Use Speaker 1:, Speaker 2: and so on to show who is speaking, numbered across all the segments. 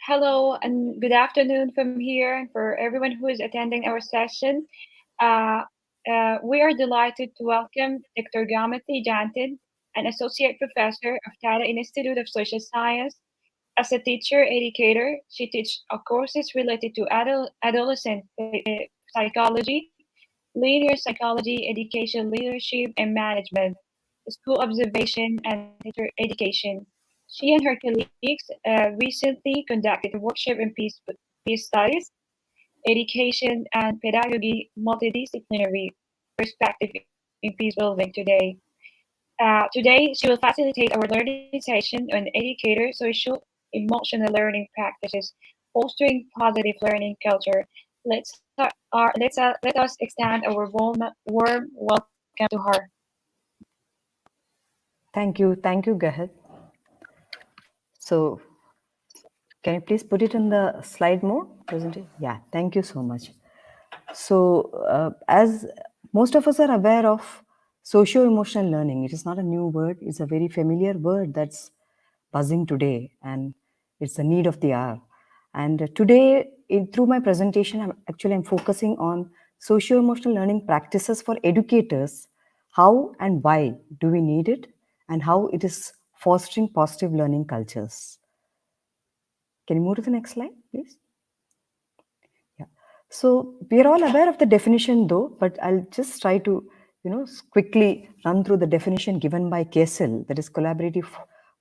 Speaker 1: Hello and good afternoon from here and for everyone who is attending our session. Uh, we are delighted to welcome Dr. Jatin, an associate professor of Tata Institute of Social Science. As a teacher educator, she teaches courses related to adolescent psychology, linear psychology, education, leadership, and management, school observation, and teacher education. She and her colleagues recently conducted a workshop in peace studies, education, and pedagogy multidisciplinary perspective in peace building today. Today, she will facilitate our learning session on educator social emotional learning practices, fostering positive learning culture. Let us extend our warm welcome to her.
Speaker 2: Thank you, Gahat. So, can you please put it in the slide mode, isn't it? Yeah, thank you so much. So, as most of us are aware of socio-emotional learning, it is not a new word, it's a very familiar word that's buzzing today, and it's the need of the hour. And today, through my presentation, I'm focusing on socio-emotional learning practices for educators. How and why do we need it, and how it is fostering positive learning cultures. Can you move to the next slide, please? Yeah. So we are all aware of the definition though, but I'll just try to, quickly run through the definition given by KESL, that is Collaborative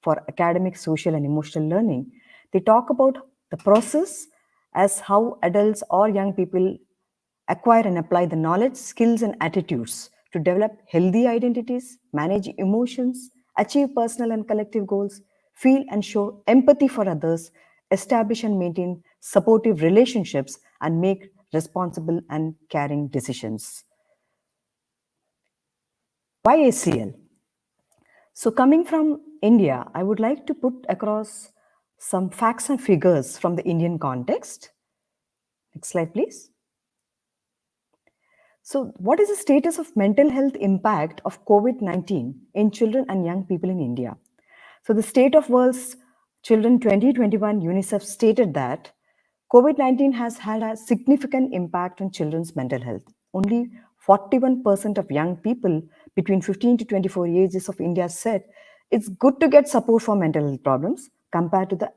Speaker 2: for Academic, Social and Emotional Learning. They talk about the process as how adults or young people acquire and apply the knowledge, skills and attitudes to develop healthy identities, manage emotions, achieve personal and collective goals, feel and show empathy for others, establish and maintain supportive relationships, and make responsible and caring decisions. Why ACL? So, coming from India, I would like to put across some facts and figures from the Indian context. Next slide, please. So, what is the status of mental health impact of COVID-19 in children and young people in India? So, the State of World's Children 2021 UNICEF stated that COVID-19 has had a significant impact on children's mental health. Only 41% of young people between 15 to 24 ages of India said it's good to get support for mental health problems compared to the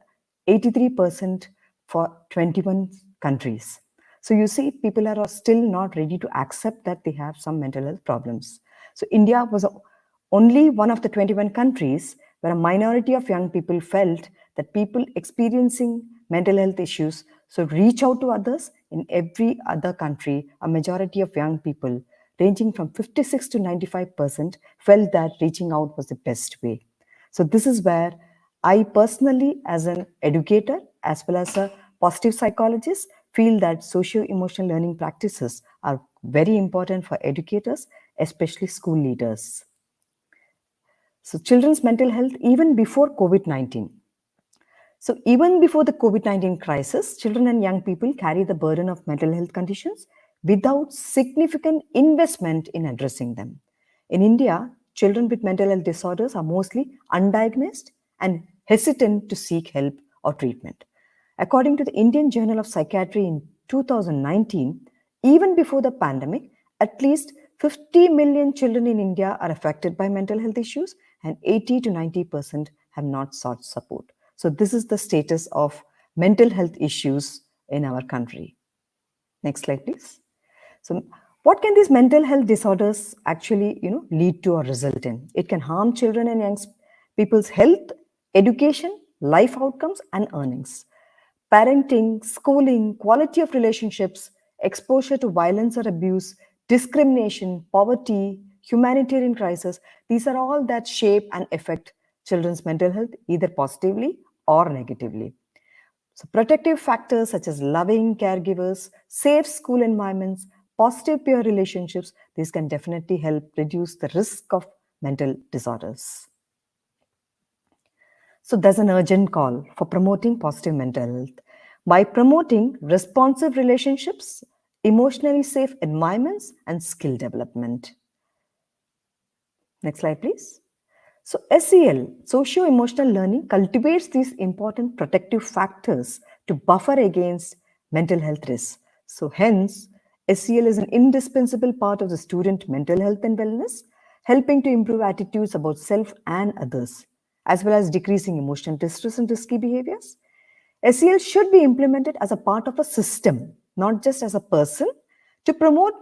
Speaker 2: 83% for 21 countries. So you see, people are still not ready to accept that they have some mental health problems. So India was only one of the 21 countries where a minority of young people felt that people experiencing mental health issues should reach out to others. In every other country, a majority of young people, ranging from 56 to 95%, felt that reaching out was the best way. So this is where I personally, as an educator, as well as a positive psychologist, feel that socio-emotional learning practices are very important for educators, especially school leaders. So children's mental health even before COVID-19. So even before the COVID-19 crisis, children and young people carry the burden of mental health conditions without significant investment in addressing them. In India, children with mental health disorders are mostly undiagnosed and hesitant to seek help or treatment. According to the Indian Journal of Psychiatry in 2019, even before the pandemic, at least 50 million children in India are affected by mental health issues, and 80 to 90% have not sought support. So this is the status of mental health issues in our country. Next slide, please. So what can these mental health disorders actually, lead to or result in? It can harm children and young people's health, education, life outcomes, and earnings. Parenting, schooling, quality of relationships, exposure to violence or abuse, discrimination, poverty, humanitarian crisis, these are all that shape and affect children's mental health either positively or negatively. So protective factors such as loving caregivers, safe school environments, positive peer relationships, these can definitely help reduce the risk of mental disorders. So there's an urgent call for promoting positive mental health. By promoting responsive relationships, emotionally safe environments, and skill development. Next slide, please. So, SEL, socio emotional learning, cultivates these important protective factors to buffer against mental health risks. So, hence, SEL is an indispensable part of the student mental health and wellness, helping to improve attitudes about self and others, as well as decreasing emotional distress and risky behaviors. SEL should be implemented as a part of a system, not just as a person, to promote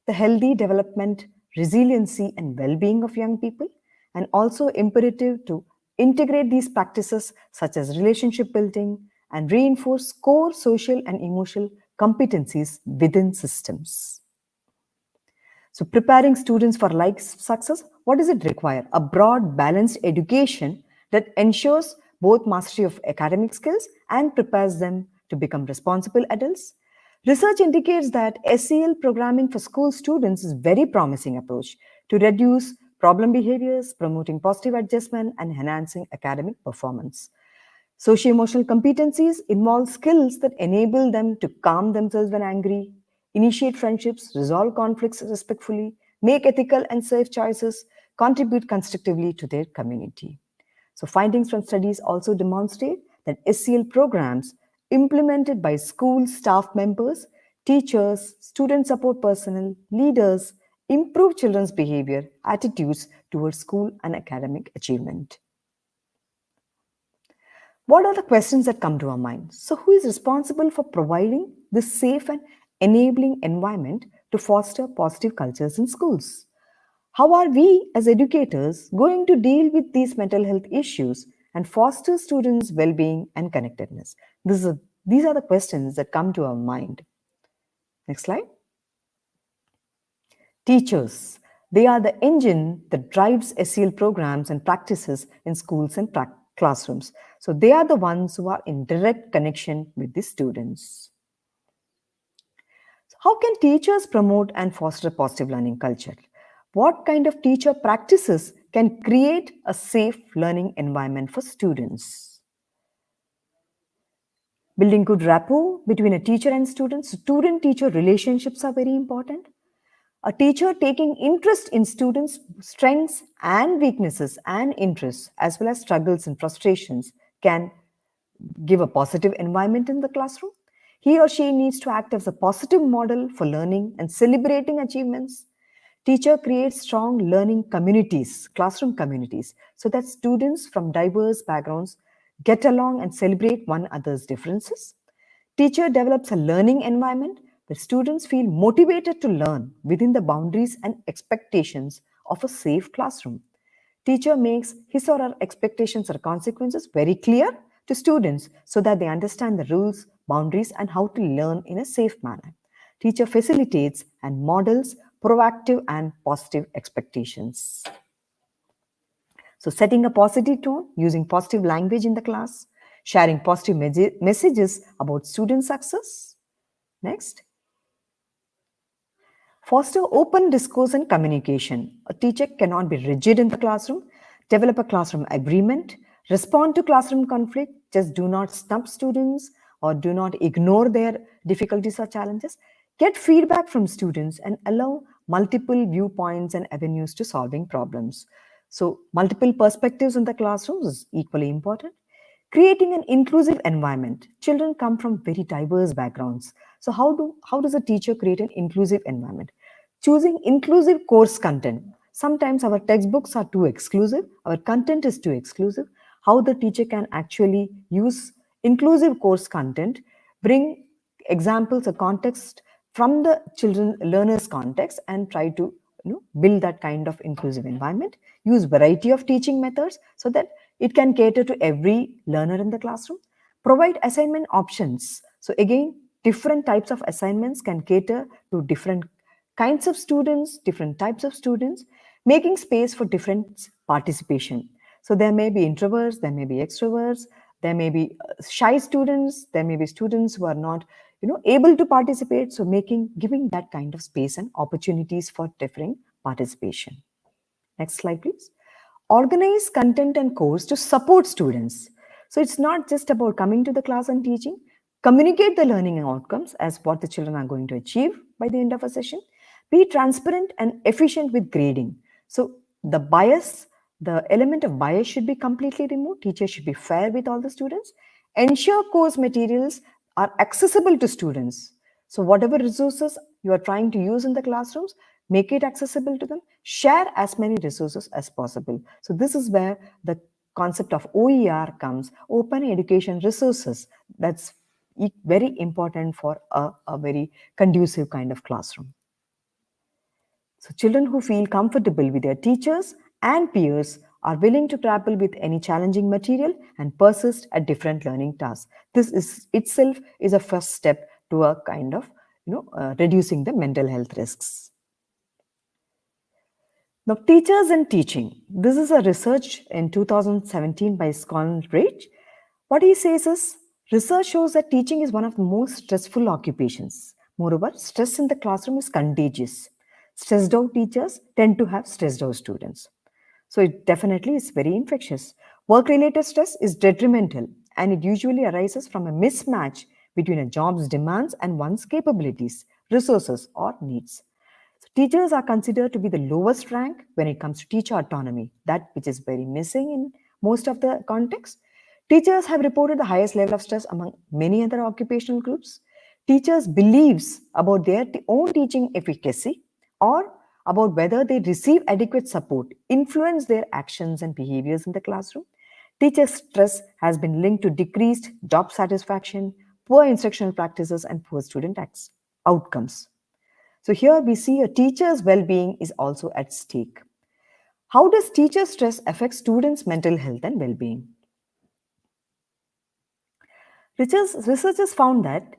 Speaker 2: the healthy development, resiliency, and well being of young people, and also imperative to integrate these practices such as relationship building and reinforce core social and emotional competencies within systems. So, preparing students for life success, what does it require? A broad, balanced education that ensures both mastery of academic skills and prepares them to become responsible adults. Research indicates that SEL programming for school students is a very promising approach to reduce problem behaviors, promoting positive adjustment, and enhancing academic performance. Socio-emotional competencies involve skills that enable them to calm themselves when angry, initiate friendships, resolve conflicts respectfully, make ethical and safe choices, contribute constructively to their community. So, findings from studies also demonstrate that SEL programs implemented by school staff members, teachers, student support personnel, leaders improve children's behavior, attitudes towards school and academic achievement. What are the questions that come to our mind? So, who is responsible for providing this safe and enabling environment to foster positive cultures in schools? How are we as educators going to deal with these mental health issues and foster students' well being and connectedness? These are the questions that come to our mind. Next slide. Teachers. They are the engine that drives SEL programs and practices in schools and classrooms. So they are the ones who are in direct connection with the students. So how can teachers promote and foster a positive learning culture? What kind of teacher practices can create a safe learning environment for students? Building good rapport between a teacher and students. Student teacher relationships are very important. A teacher taking interest in students' strengths and weaknesses and interests, as well as struggles and frustrations, can give a positive environment in the classroom. He or she needs to act as a positive model for learning and celebrating achievements. Teacher creates strong learning communities, classroom communities, so that students from diverse backgrounds get along and celebrate one another's differences. Teacher develops a learning environment where students feel motivated to learn within the boundaries and expectations of a safe classroom. Teacher makes his or her expectations or consequences very clear to students so that they understand the rules, boundaries, and how to learn in a safe manner. Teacher facilitates and models proactive and positive expectations. So, setting a positive tone, using positive language in the class, sharing positive messages about student success. Next. Foster open discourse and communication. A teacher cannot be rigid in the classroom. Develop a classroom agreement. Respond to classroom conflict. Just do not snub students or do not ignore their difficulties or challenges. Get feedback from students and allow multiple viewpoints and avenues to solving problems. So, multiple perspectives in the classroom is equally important. Creating an inclusive environment. Children come from very diverse backgrounds. So how does a teacher create an inclusive environment? Choosing inclusive course content. Sometimes our textbooks are too exclusive, our content is too exclusive. How the teacher can actually use inclusive course content, bring examples or context from the children learners context and try to build that kind of inclusive environment. Use variety of teaching methods so that it can cater to every learner in the classroom. Provide assignment options. So again, different types of assignments can cater to different kinds of students, different types of students, making space for different participation. So there may be introverts, there may be extroverts, there may be shy students, there may be students who are not able to participate. So giving that kind of space and opportunities for differing participation. Next slide, please. Organize content and course to support students. So it's not just about coming to the class and teaching. Communicate the learning outcomes as what the children are going to achieve by the end of a session. Be transparent and efficient with grading. So the bias The element of bias should be completely removed. Teachers should be fair with all the students. Ensure course materials are accessible to students. So, whatever resources you are trying to use in the classrooms, make it accessible to them. Share as many resources as possible. So, this is where the concept of OER comes, open education resources. That's very important for a very conducive kind of classroom. So, children who feel comfortable with their teachers and peers are willing to grapple with any challenging material and persist at different learning tasks. This is itself is a first step to a kind of reducing the mental health risks. Now, teachers and teaching. This is a research in 2017 by Scott Rich. What he says is research shows that teaching is one of the most stressful occupations. Moreover, stress in the classroom is contagious. Stressed out teachers tend to have stressed out students. So it definitely is very infectious. Work related stress is detrimental and it usually arises from a mismatch between a job's demands and one's capabilities, resources, or needs. So teachers are considered to be the lowest rank when it comes to teacher autonomy, that which is very missing in most of the contexts. Teachers have reported the highest level of stress among many other occupational groups. Teachers' beliefs about their own teaching efficacy or about whether they receive adequate support influence their actions and behaviors in the classroom. Teacher stress has been linked to decreased job satisfaction, poor instructional practices, and poor student outcomes. So here we see a teacher's well-being is also at stake. How does teacher stress affect students' mental health and well-being? Researchers found that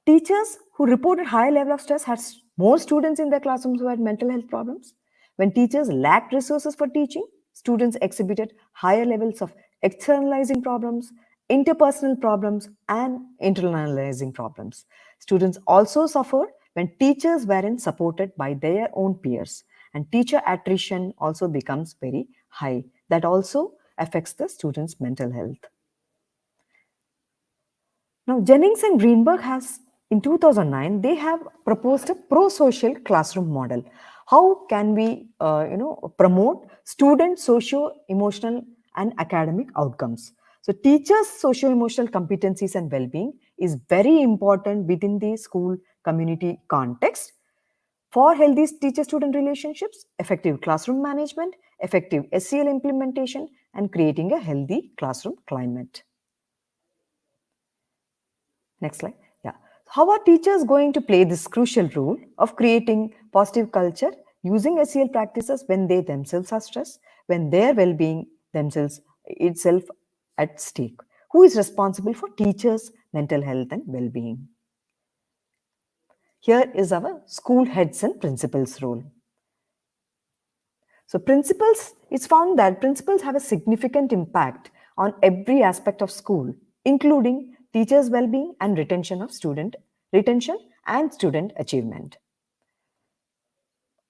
Speaker 2: teachers who reported higher level of stress had more students in their classrooms who had mental health problems. When teachers lacked resources for teaching, students exhibited higher levels of externalizing problems, interpersonal problems, and internalizing problems. Students also suffered when teachers weren't supported by their own peers, and teacher attrition also becomes very high. That also affects the students' mental health. Now, Jennings and Greenberg has, in 2009, they have proposed a pro-social classroom model. How can we, promote student socio-emotional and academic outcomes? So, teachers' socio-emotional competencies and well-being is very important within the school community context for healthy teacher-student relationships, effective classroom management, effective SEL implementation, and creating a healthy classroom climate. Next slide. Yeah. How are teachers going to play this crucial role of creating positive culture using SEL practices when they themselves are stressed, when their well-being themselves itself at stake? Who is responsible for teachers' mental health and well-being? Here is our school heads and principals role. So principals, it's found that principals have a significant impact on every aspect of school, including teachers' well-being and retention and student achievement.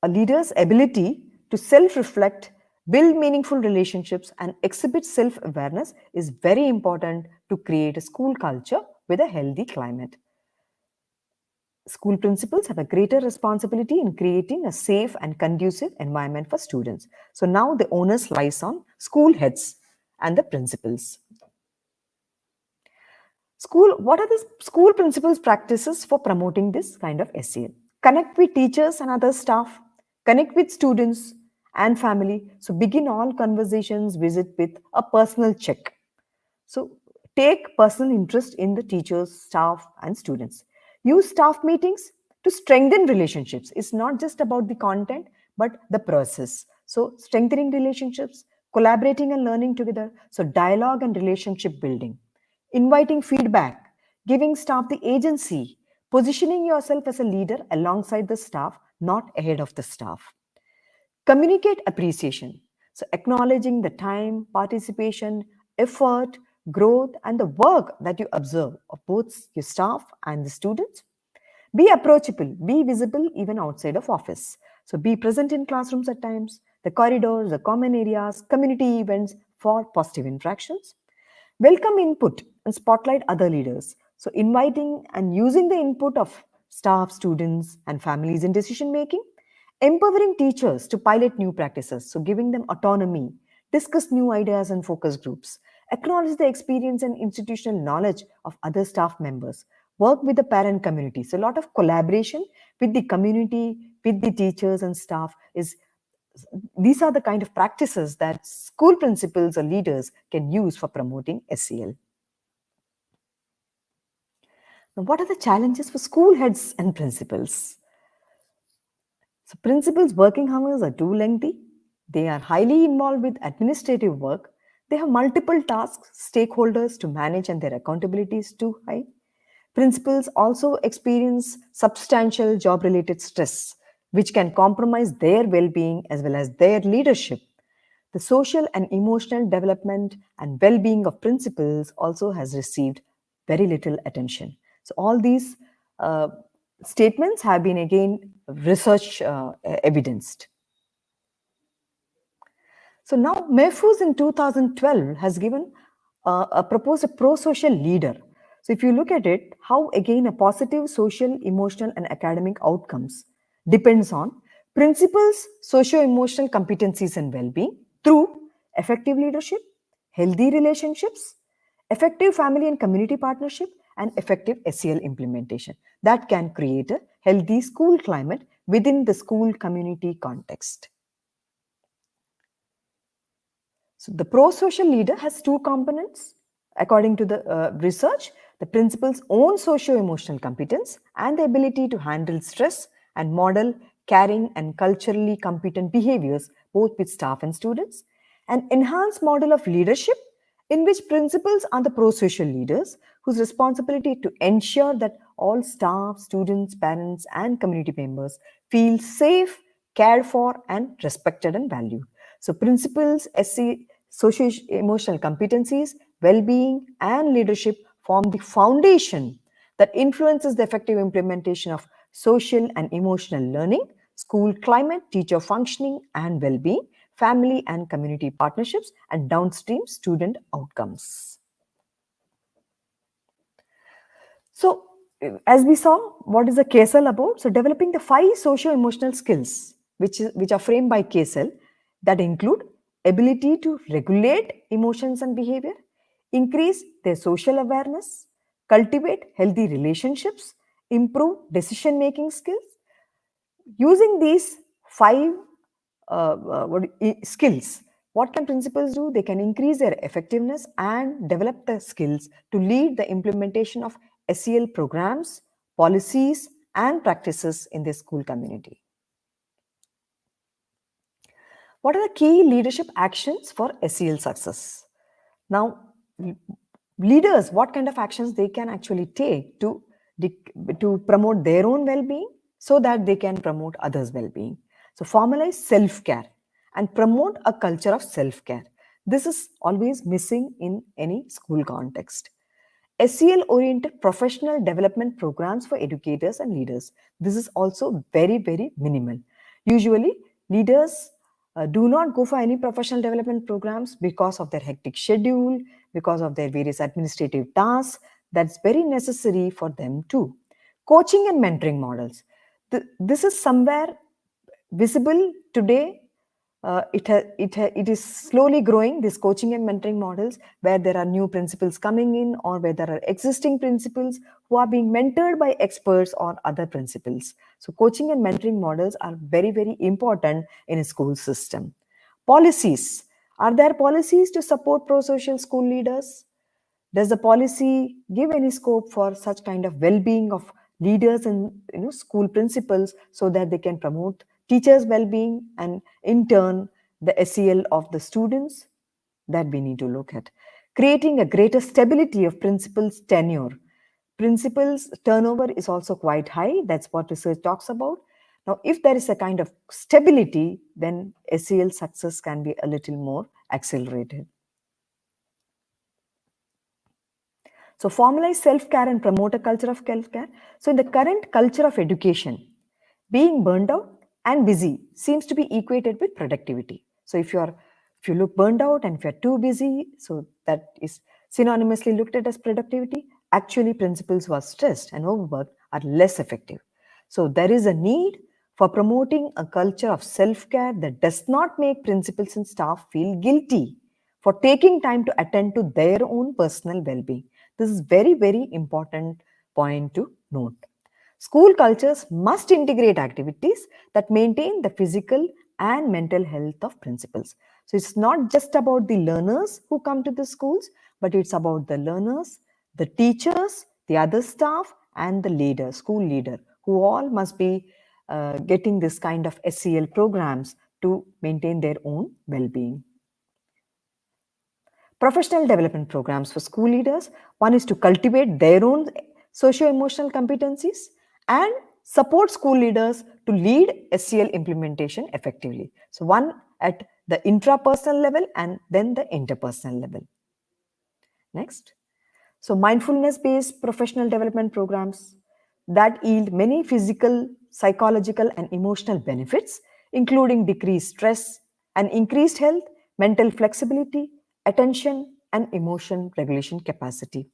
Speaker 2: A leader's ability to self-reflect, build meaningful relationships, and exhibit self-awareness is very important to create a school culture with a healthy climate. School principals have a greater responsibility in creating a safe and conducive environment for students. So now the onus lies on school heads and the principals. What are the school principals' practices for promoting this kind of SEL? Connect with teachers and other staff, connect with students and family. So begin all conversations, visit with a personal check. So take personal interest in the teachers, staff, and students. Use staff meetings to strengthen relationships. It's not just about the content, but the process. So strengthening relationships, collaborating and learning together. So dialogue and relationship building. Inviting feedback, giving staff the agency, positioning yourself as a leader alongside the staff, not ahead of the staff. Communicate appreciation. So, acknowledging the time, participation, effort, growth, and the work that you observe of both your staff and the students. Be approachable, be visible even outside of office. So, be present in classrooms at times, the corridors, the common areas, community events for positive interactions. Welcome input and spotlight other leaders. So, inviting and using the input of staff, students, and families in decision making. Empowering teachers to pilot new practices, so giving them autonomy, discuss new ideas and focus groups, acknowledge the experience and institutional knowledge of other staff members, work with the parent community. So, a lot of collaboration with the community, with the teachers and staff is these are the kind of practices that school principals or leaders can use for promoting SEL. Now, what are the challenges for school heads and principals? So, principals' working hours are too lengthy. They are highly involved with administrative work. They have multiple tasks, stakeholders to manage, and their accountability is too high. Principals also experience substantial job related stress, which can compromise their well being as well as their leadership. The social and emotional development and well being of principals also has received very little attention. So, all these uh, statements have been again research evidenced. So now Mehfooz in 2012 has given proposed a pro-social leader. So if you look at it, how again a positive social, emotional and academic outcomes depends on principles, socio-emotional competencies and well-being through effective leadership, healthy relationships, effective family and community partnership and effective SEL implementation that can create a healthy school climate within the school community context. So the pro-social leader has two components. According to the research, the principal's own socio-emotional competence and the ability to handle stress and model caring and culturally competent behaviors both with staff and students. An enhanced model of leadership in which principals are the pro-social leaders whose responsibility to ensure that all staff, students, parents and community members feel safe, cared for and respected and valued. So principles, socio-emotional competencies, well-being and leadership form the foundation that influences the effective implementation of social and emotional learning, school climate, teacher functioning and well-being, family and community partnerships, and downstream student outcomes. So, as we saw, what is the KSL about? So, developing the 5 socio-emotional skills, which are framed by KSL, that include ability to regulate emotions and behavior, increase their social awareness, cultivate healthy relationships, improve decision-making skills. Using these 5 skills, what can principals do? They can increase their effectiveness and develop the skills to lead the implementation of SEL programs, policies, and practices in their school community. What are the key leadership actions for SEL success? Now, leaders, what kind of actions they can actually take to promote their own well-being so that they can promote others' well-being. So formalize self-care and promote a culture of self-care. This is always missing in any school context. SEL-oriented professional development programs for educators and leaders. This is also very, very minimal. Usually, leaders do not go for any professional development programs because of their hectic schedule, because of their various administrative tasks. That's very necessary for them too. Coaching and mentoring models. This is somewhere visible today. It is slowly growing, these coaching and mentoring models, where there are new principals coming in or where there are existing principals who are being mentored by experts or other principals. So coaching and mentoring models are very, very important in a school system. Policies. Are there policies to support pro-social school leaders? Does the policy give any scope for such kind of well-being of leaders and school principals so that they can promote teachers' well-being and in turn the SEL of the students? That we need to look at. Creating a greater stability of principals' tenure. Principals' turnover is also quite high. That's what research talks about. Now, if there is a kind of stability, then SEL success can be a little more accelerated. So formalize self-care and promote a culture of self-care. So in the current culture of education, being burned out and busy seems to be equated with productivity. So if you look burned out and if you're too busy, so that is synonymously looked at as productivity. Actually, principals who are stressed and overworked are less effective. So there is a need for promoting a culture of self care that does not make principals and staff feel guilty for taking time to attend to their own personal well being. This is very, very important point to note. School cultures must integrate activities that maintain the physical and mental health of principals. So it's not just about the learners who come to the schools, but it's about the learners, the teachers, the other staff, and the leader, school leader, who all must be getting this kind of SEL programs to maintain their own well being. Professional development programs for school leaders. One is to cultivate their own socio-emotional competencies and support school leaders to lead SEL implementation effectively. So one at the intrapersonal level and then the interpersonal level. Next. So mindfulness-based professional development programs that yield many physical, psychological, and emotional benefits, including decreased stress and increased health, mental flexibility, attention, and emotion regulation capacity.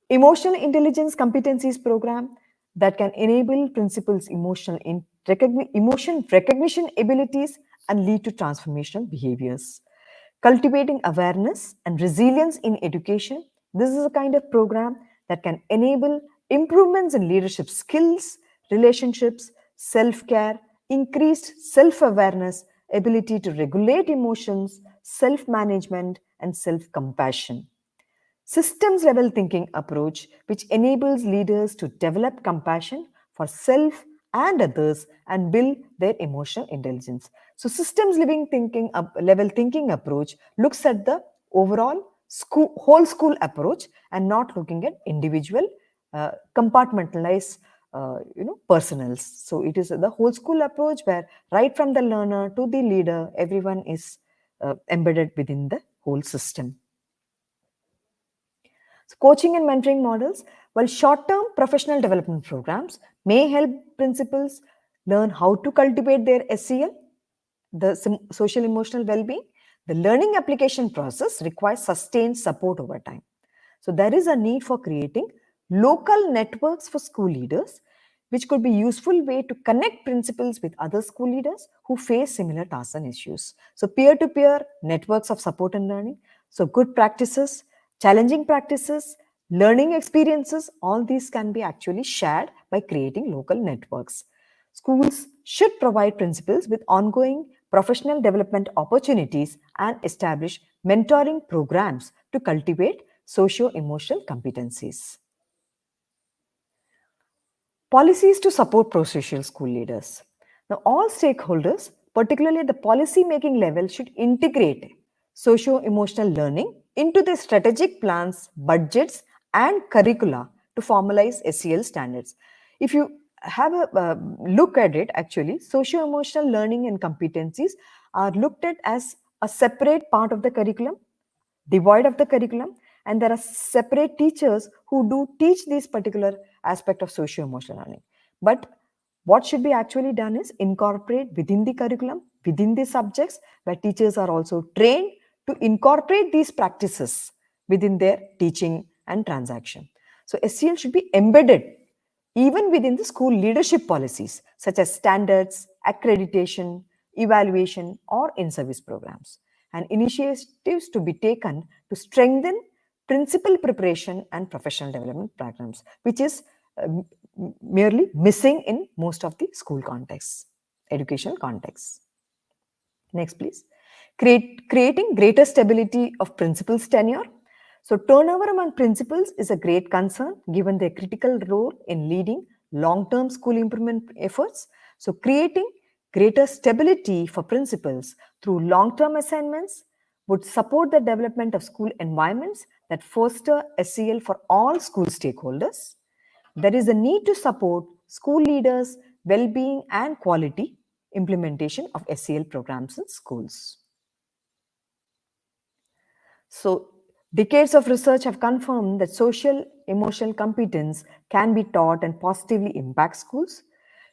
Speaker 2: Emotional intelligence competencies program that can enable principals' emotion recognition abilities and lead to transformational behaviors. Cultivating awareness and resilience in education. This is a kind of program that can enable improvements in leadership skills, relationships, self care, increased self awareness, ability to regulate emotions, self management, and self compassion. Systems level thinking approach, which enables leaders to develop compassion for self and others and build their emotional intelligence. So, level thinking approach looks at the overall whole school approach and not looking at individual compartmentalized personals. So it is the whole school approach where right from the learner to the leader, everyone is embedded within the whole system. So coaching and mentoring models, while short-term professional development programs may help principals learn how to cultivate their SEL, the social emotional well-being, the learning application process requires sustained support over time. So there is a need for creating local networks for school leaders, which could be useful way to connect principals with other school leaders who face similar tasks and issues. So peer-to-peer networks of support and learning. So good practices, challenging practices, learning experiences, all these can be actually shared by creating local networks. Schools should provide principals with ongoing professional development opportunities and establish mentoring programs to cultivate socio-emotional competencies. Policies to support pro-social school leaders. Now, all stakeholders, particularly at the policy-making level, should integrate socio-emotional learning into their strategic plans, budgets, and curricula to formalize SEL standards. If you have a look at it, actually, socio-emotional learning and competencies are looked at as a separate part of the curriculum, devoid of the curriculum, and there are separate teachers who do teach this particular aspect of socio-emotional learning. But what should be actually done is incorporate within the curriculum, within the subjects, where teachers are also trained to incorporate these practices within their teaching and transaction. So SEL should be embedded even within the school leadership policies, such as standards, accreditation, evaluation, or in-service programs, and initiatives to be taken to strengthen principal preparation and professional development programs, which is merely missing in most of the school contexts, educational contexts. Next, please. Creating greater stability of principals' tenure. So, turnover among principals is a great concern given their critical role in leading long term school improvement efforts. So, creating greater stability for principals through long term assignments would support the development of school environments that foster SEL for all school stakeholders. There is a need to support school leaders' well being and quality implementation of SEL programs in schools. So, decades of research have confirmed that social emotional competence can be taught and positively impact schools.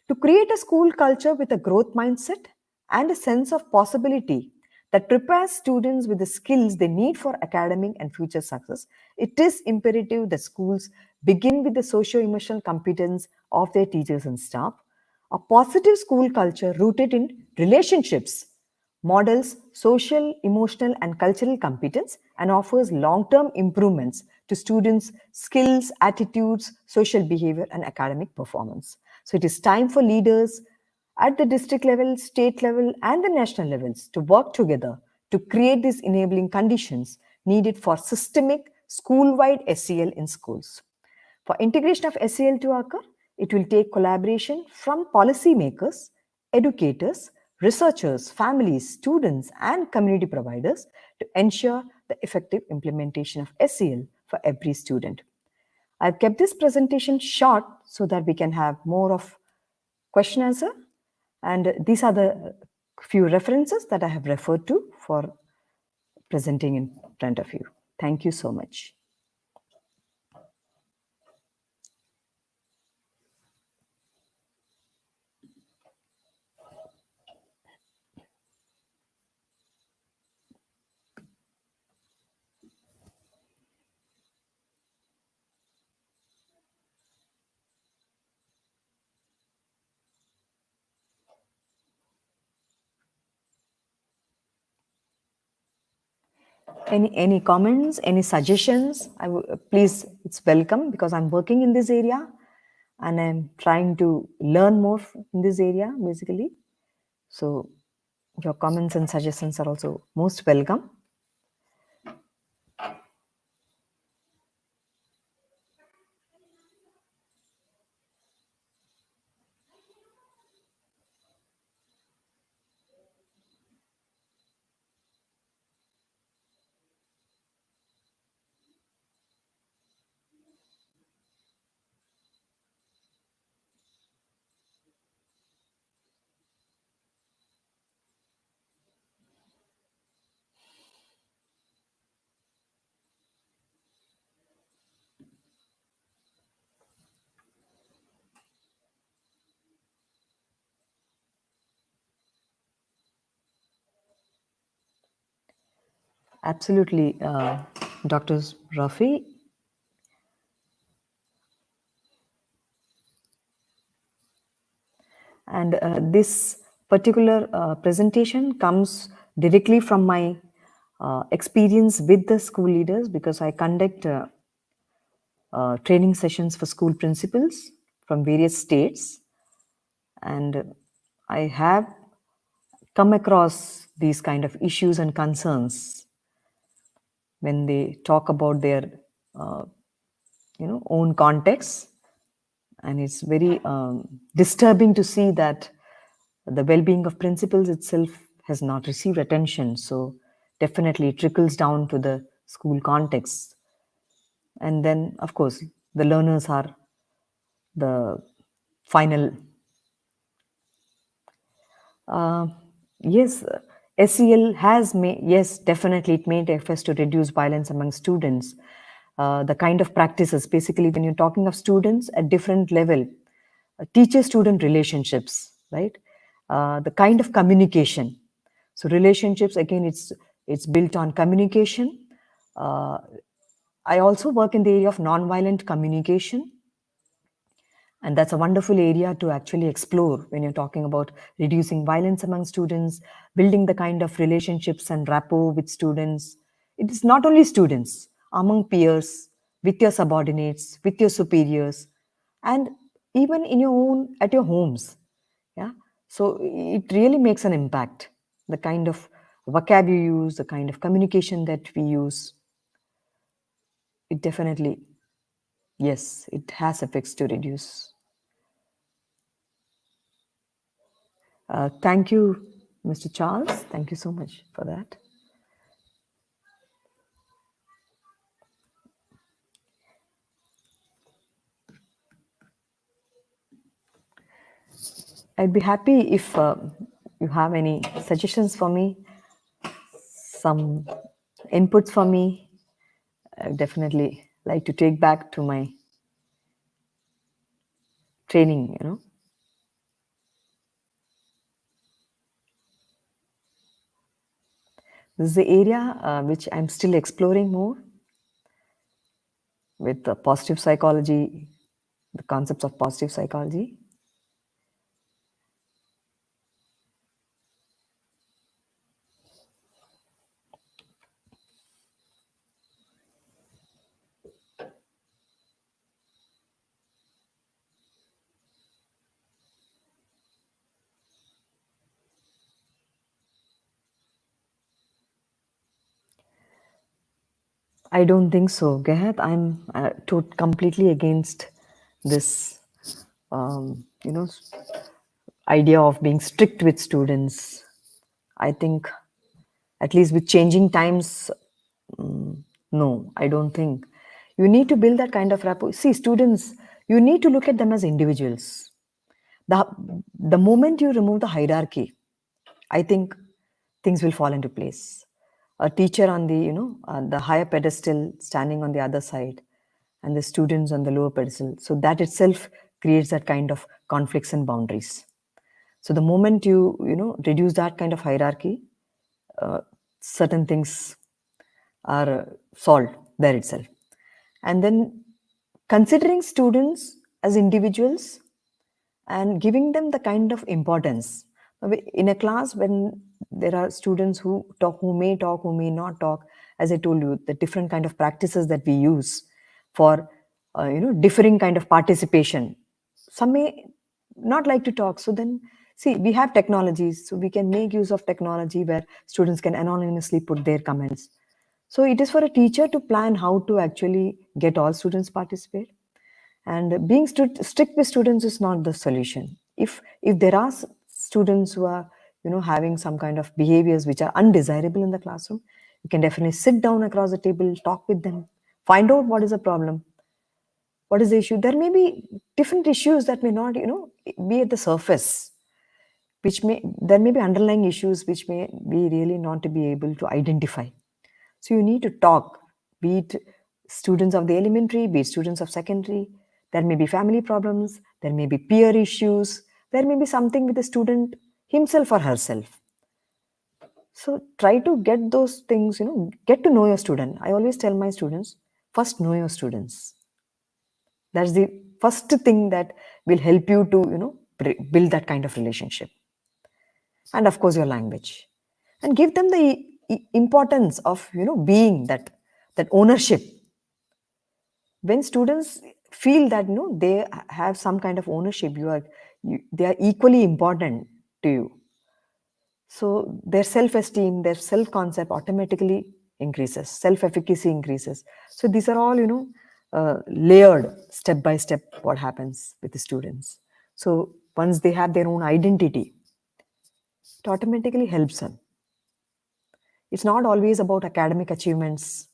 Speaker 2: To create a school culture with a growth mindset and a sense of possibility that prepares students with the skills they need for academic and future success, it is imperative that schools begin with the socio emotional competence of their teachers and staff. A positive school culture rooted in relationships models social, emotional, and cultural competence and offers long term improvements to students' skills, attitudes, social behavior, and academic performance. So it is time for leaders at the district level, state level, and the national levels to work together to create these enabling conditions needed for systemic school wide SEL in schools. For integration of SEL to occur, it will take collaboration from policymakers, educators, researchers, families, students, and community providers to ensure the effective implementation of SEL for every student. I've kept this presentation short so that we can have more of question answer, and these are the few references that I have referred to for presenting in front of you. Thank you so much. Any comments, any suggestions? Please, it's welcome because I'm working in this area and I'm trying to learn more in this area basically. So your comments and suggestions are also most welcome. Absolutely, Dr. Rafi. And this particular presentation comes directly from my experience with the school leaders because I conduct training sessions for school principals from various states. And I have come across these kind of issues and concerns when they talk about their uh, own context, and it's very disturbing to see that the well-being of principals itself has not received attention. So definitely it trickles down to the school context, and then of course the learners are the final. uh, yes, SEL has made, yes, definitely it made efforts to reduce violence among students. The kind of practices, basically, when you're talking of students at different level, teacher-student relationships, right? The kind of communication. So relationships, again, it's built on communication. Uh, I also work in the area of nonviolent communication, and that's a wonderful area to actually explore when you're talking about reducing violence among students, building the kind of relationships and rapport with students. It is not only students, among peers, with your subordinates, with your superiors, and even in your own, at your homes. Yeah. So it really makes an impact. The kind of vocabulary you use, the kind of communication that we use, it definitely, yes, it has effects to reduce. Thank you, Mr. Charles. Thank you so much for that. I'd be happy if you have any suggestions for me, some inputs for me. I would definitely like to take back to my training. This is the area which I'm still exploring more with positive psychology, the concepts of positive psychology. I don't think so, Gehat. I'm completely against this, you know, idea of being strict with students. I think, at least with changing times, no, I don't think. You need to build that kind of rapport. See, students, you need to look at them as individuals. The, the moment you remove the hierarchy, I think things will fall into place. A teacher on the, the higher pedestal standing on the other side, and the students on the lower pedestal. So that itself creates that kind of conflicts and boundaries. So the moment reduce that kind of hierarchy, certain things are solved there itself. And then considering students as individuals and giving them the kind of importance in a class, when there are students who talk, who may not talk, as I told you, the different kind of practices that we use for differing kind of participation. Some may not like to talk, so then see, we have technologies, so we can make use of technology where students can anonymously put their comments. So it is for a teacher to plan how to actually get all students participate. And being strict with students is not the solution. If there are students who are having some kind of behaviors which are undesirable in the classroom, you can definitely sit down across the table, talk with them, find out what is the problem, what is the issue. There may be different issues that may not be at the surface, which may there may be underlying issues which may be really not to be able to identify. So you need to talk, be it students of the elementary, be it students of secondary. There may be family problems, there may be peer issues, there may be something with the student himself or herself. So try to get those things, get to know your student. I always tell my students, first know your students. That's the first thing that will help you to, build that kind of relationship. And of course, your language. And give them the importance of, being that ownership. When students feel that they have some kind of ownership, they are equally important to you, so their self-esteem, their self-concept automatically increases, self-efficacy increases. So these are all layered step by step what happens with the students. So once they have their own identity, it automatically helps them. It's not always about academic achievements.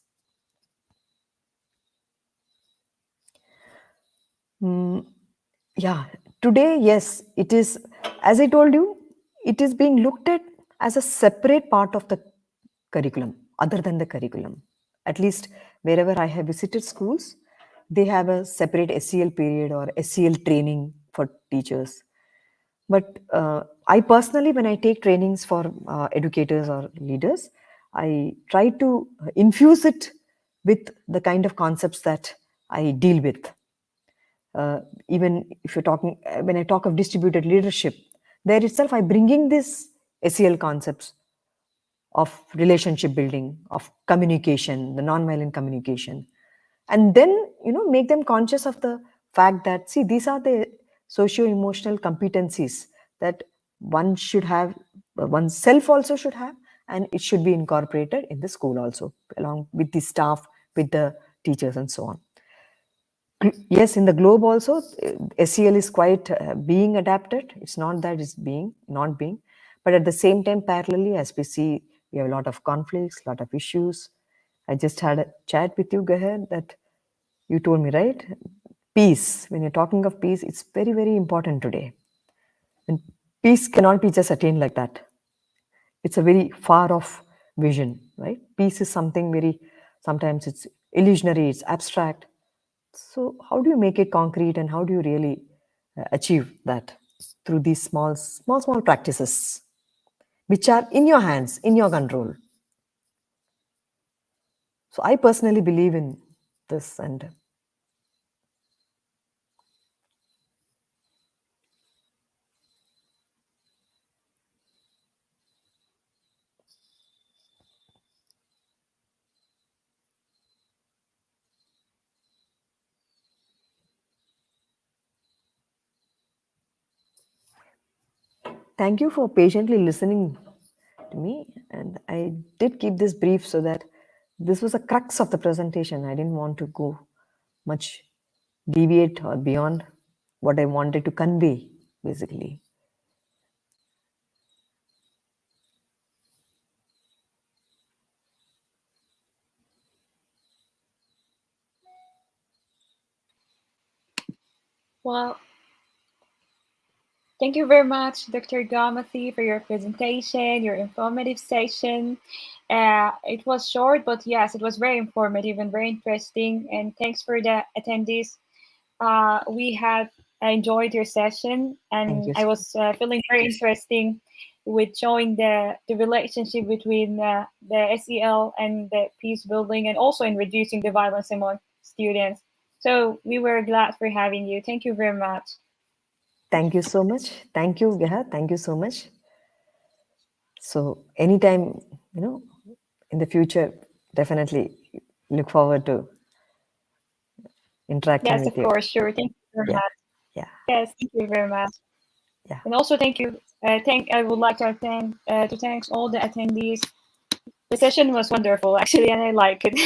Speaker 2: Yeah, today, yes, it is, as I told you, it is being looked at as a separate part of the curriculum, other than the curriculum. At least wherever I have visited schools, they have a separate SEL period or SEL training for teachers. But I personally, when I take trainings for educators or leaders, I try to infuse it with the kind of concepts that I deal with. Even if you're talking, when I talk of distributed leadership, there itself I bringing this SEL concepts of relationship building, of communication, the non-violent communication, and then make them conscious of the fact that, see, these are the socio-emotional competencies that one should have, oneself also should have, and it should be incorporated in the school also, along with the staff, with the teachers, and so on. Yes, in the globe also, SEL is quite being adapted. It's not that it's being, not being. But at the same time, parallelly, as we see, we have a lot of conflicts, a lot of issues. I just had a chat with you, Gaher, that you told me, right? Peace. When you're talking of peace, it's very, very important today. And peace cannot be just attained like that. It's a very far off vision, right? Peace is something very, sometimes it's illusionary, it's abstract. So, how do you make it concrete, and how do you really achieve that through these small practices, which are in your hands, in your control? So, I personally believe in this, and thank you for patiently listening to me. And I did keep this brief so that this was a crux of the presentation. I didn't want to go much deviate or beyond what I wanted to convey, basically.
Speaker 1: Well, thank you very much, Dr. Gamathi, for your presentation, your informative session. It was short, but yes, it was very informative and very interesting. And thanks for the attendees. We have enjoyed your session,
Speaker 2: Thank
Speaker 1: and
Speaker 2: you.
Speaker 1: I was feeling very interesting with showing the relationship between the SEL and the peace building, and also in reducing the violence among students. So we were glad for having you. Thank you very much.
Speaker 2: Thank you so much. Thank you, Geha. Thank you so much. So anytime, in the future, definitely look forward to interacting
Speaker 1: Yes,
Speaker 2: with
Speaker 1: of
Speaker 2: you.
Speaker 1: course, sure. Thank you very
Speaker 2: Yeah,
Speaker 1: much.
Speaker 2: yeah,
Speaker 1: Yes, thank you very much.
Speaker 2: yeah.
Speaker 1: And also thank you. I would like to thank all the attendees. The session was wonderful, actually, and I like it.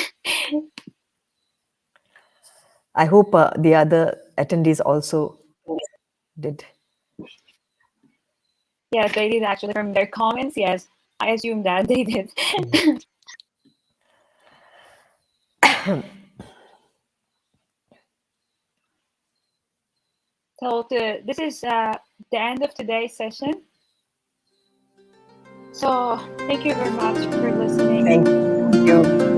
Speaker 2: I hope the other attendees also did.
Speaker 1: Yes, they did actually from their comments. Yes, I assume that they did. So this is the end of today's session. So thank you very much for listening.
Speaker 2: Thank you.